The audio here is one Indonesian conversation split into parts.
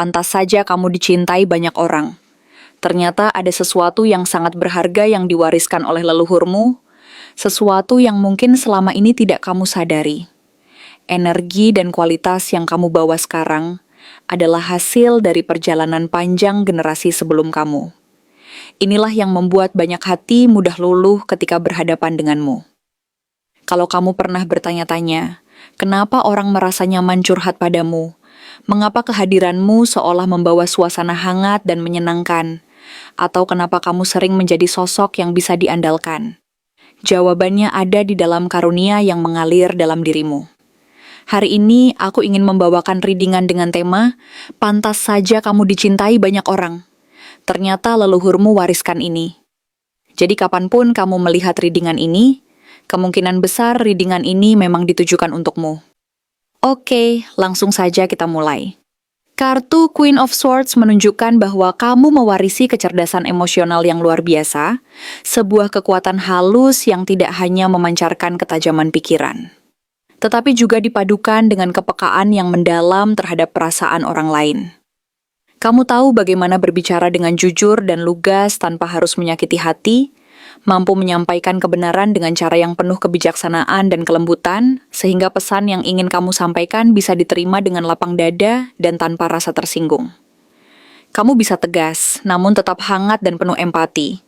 pantas saja kamu dicintai banyak orang. Ternyata ada sesuatu yang sangat berharga yang diwariskan oleh leluhurmu, sesuatu yang mungkin selama ini tidak kamu sadari. Energi dan kualitas yang kamu bawa sekarang adalah hasil dari perjalanan panjang generasi sebelum kamu. Inilah yang membuat banyak hati mudah luluh ketika berhadapan denganmu. Kalau kamu pernah bertanya-tanya, kenapa orang merasa nyaman curhat padamu? Mengapa kehadiranmu seolah membawa suasana hangat dan menyenangkan? Atau kenapa kamu sering menjadi sosok yang bisa diandalkan? Jawabannya ada di dalam karunia yang mengalir dalam dirimu. Hari ini aku ingin membawakan readingan dengan tema, pantas saja kamu dicintai banyak orang. Ternyata leluhurmu wariskan ini. Jadi kapanpun kamu melihat readingan ini, kemungkinan besar readingan ini memang ditujukan untukmu. Oke, langsung saja kita mulai. Kartu Queen of Swords menunjukkan bahwa kamu mewarisi kecerdasan emosional yang luar biasa, sebuah kekuatan halus yang tidak hanya memancarkan ketajaman pikiran, tetapi juga dipadukan dengan kepekaan yang mendalam terhadap perasaan orang lain. Kamu tahu bagaimana berbicara dengan jujur dan lugas tanpa harus menyakiti hati, mampu menyampaikan kebenaran dengan cara yang penuh kebijaksanaan dan kelembutan, sehingga pesan yang ingin kamu sampaikan bisa diterima dengan lapang dada dan tanpa rasa tersinggung. Kamu bisa tegas, namun tetap hangat dan penuh empati,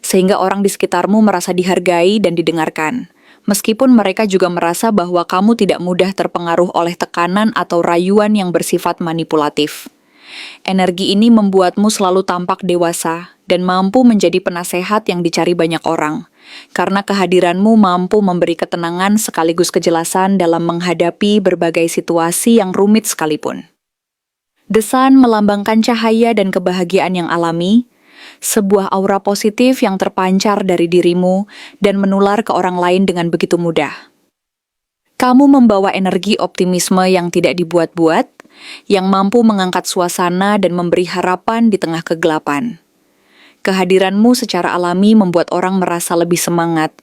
sehingga orang di sekitarmu merasa dihargai dan didengarkan, meskipun mereka juga merasa bahwa kamu tidak mudah terpengaruh oleh tekanan atau rayuan yang bersifat manipulatif. Energi ini membuatmu selalu tampak dewasa dan mampu menjadi penasehat yang dicari banyak orang, karena kehadiranmu mampu memberi ketenangan sekaligus kejelasan dalam menghadapi berbagai situasi yang rumit sekalipun. The Sun melambangkan cahaya dan kebahagiaan yang alami, sebuah aura positif yang terpancar dari dirimu dan menular ke orang lain dengan begitu mudah. Kamu membawa energi optimisme yang tidak dibuat-buat, yang mampu mengangkat suasana dan memberi harapan di tengah kegelapan. Kehadiranmu secara alami membuat orang merasa lebih semangat,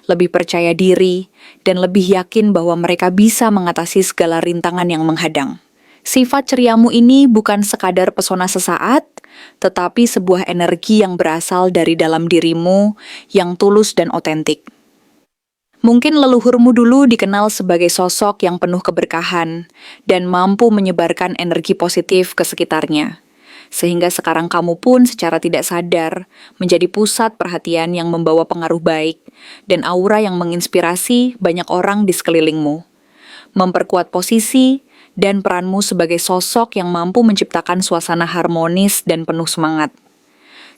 lebih percaya diri, dan lebih yakin bahwa mereka bisa mengatasi segala rintangan yang menghadang. Sifat ceriamu ini bukan sekadar pesona sesaat, tetapi sebuah energi yang berasal dari dalam dirimu yang tulus dan otentik. Mungkin leluhurmu dulu dikenal sebagai sosok yang penuh keberkahan dan mampu menyebarkan energi positif ke sekitarnya. Sehingga sekarang kamu pun secara tidak sadar menjadi pusat perhatian yang membawa pengaruh baik dan aura yang menginspirasi banyak orang di sekelilingmu. Memperkuat posisi dan peranmu sebagai sosok yang mampu menciptakan suasana harmonis dan penuh semangat.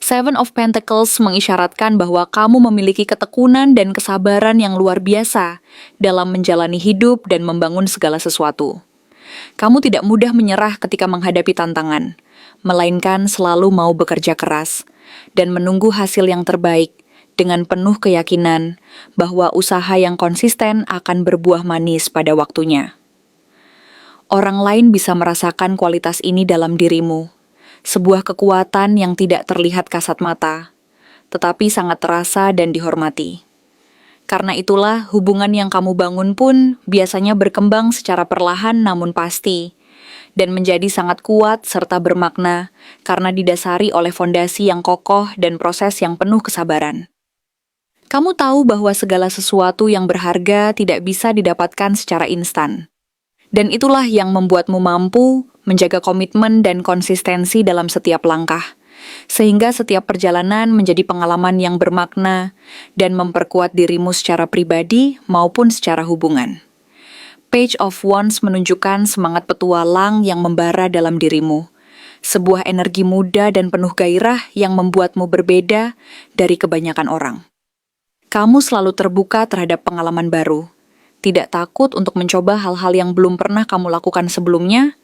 Seven of Pentacles mengisyaratkan bahwa kamu memiliki ketekunan dan kesabaran yang luar biasa dalam menjalani hidup dan membangun segala sesuatu. Kamu tidak mudah menyerah ketika menghadapi tantangan, melainkan selalu mau bekerja keras dan menunggu hasil yang terbaik dengan penuh keyakinan bahwa usaha yang konsisten akan berbuah manis pada waktunya. Orang lain bisa merasakan kualitas ini dalam dirimu. Sebuah kekuatan yang tidak terlihat kasat mata, tetapi sangat terasa dan dihormati. Karena itulah hubungan yang kamu bangun pun biasanya berkembang secara perlahan namun pasti, dan menjadi sangat kuat serta bermakna karena didasari oleh fondasi yang kokoh dan proses yang penuh kesabaran. Kamu tahu bahwa segala sesuatu yang berharga tidak bisa didapatkan secara instan. Dan itulah yang membuatmu mampu menjaga komitmen dan konsistensi dalam setiap langkah, sehingga setiap perjalanan menjadi pengalaman yang bermakna dan memperkuat dirimu secara pribadi maupun secara hubungan. Page of Wands menunjukkan semangat petualang yang membara dalam dirimu, sebuah energi muda dan penuh gairah yang membuatmu berbeda dari kebanyakan orang. Kamu selalu terbuka terhadap pengalaman baru, tidak takut untuk mencoba hal-hal yang belum pernah kamu lakukan sebelumnya,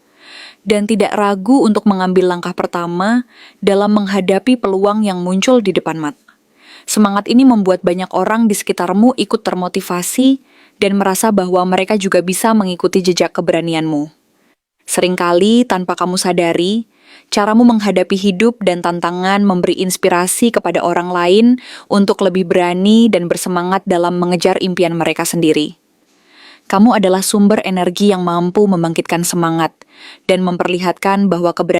dan tidak ragu untuk mengambil langkah pertama dalam menghadapi peluang yang muncul di depan mata. Semangat ini membuat banyak orang di sekitarmu ikut termotivasi dan merasa bahwa mereka juga bisa mengikuti jejak keberanianmu. Seringkali, tanpa kamu sadari, caramu menghadapi hidup dan tantangan memberi inspirasi kepada orang lain untuk lebih berani dan bersemangat dalam mengejar impian mereka sendiri. Kamu adalah sumber energi yang mampu membangkitkan semangat dan memperlihatkan bahwa keberanian